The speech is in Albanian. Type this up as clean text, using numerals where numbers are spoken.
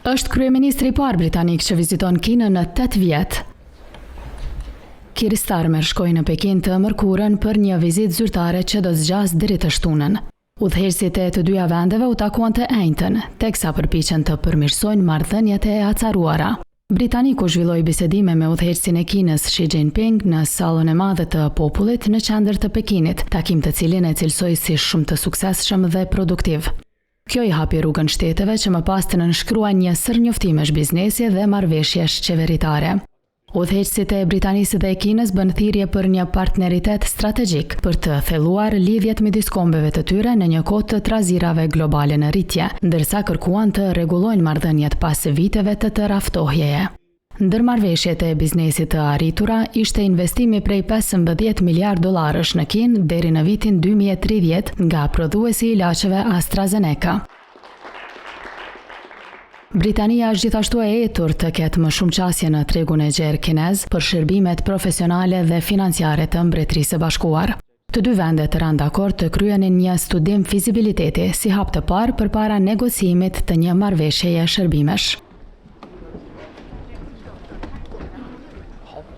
Është kryeministri i parë britanik që viziton Kinën në 8 vjet. Keir Starmer shkoi në Pekin të mërkurën për një vizitë zyrtare që do zgjas deri të shtunën. Udhëheqësit e të dyja vendeve u takuan të njëjtën, teksa përpiqen të përmirësojnë marrëdhëniet e acaruara. Britaniku zhvilloi bisedime me udhëheqësin e Kinës Xi Jinping në sallën e madhe të popullit në qendër të Pekinit, takim të cilin e cilsoi si shumë të suksesshëm dhe produktiv. Kjo i hapi rrugën shteteve që më pas të nënshkruajnë një sër njoftimesh biznesi dhe marrëveshjesh qeveritare. Udhëheqësit e Britanisë dhe e Kinës bën thirrje për një partneritet strategjik për të thelluar lidhjet midis kombeve të tyre në një kohë të trazirave globale në rritje, ndërsa kërkuan të rregullojnë marrëdhëniet pas viteve të raftohjeje. Ndër marrëveshjet e biznesit të arritura ishte investimi prej 15 miliard dollarësh në Kinë deri në vitin 2030 nga prodhuesi i ilaçeve AstraZeneca. Britania është gjithashtu e etur të ketë më shumë qasje në tregun e gjerë kinez për shërbimet profesionale dhe financiare të Mbretërisë së Bashkuar. Të dy vendet ranë dakord të kryenin një studim fizibiliteti si hap të parë përpara negociimit të një marrëveshjeje shërbimesh.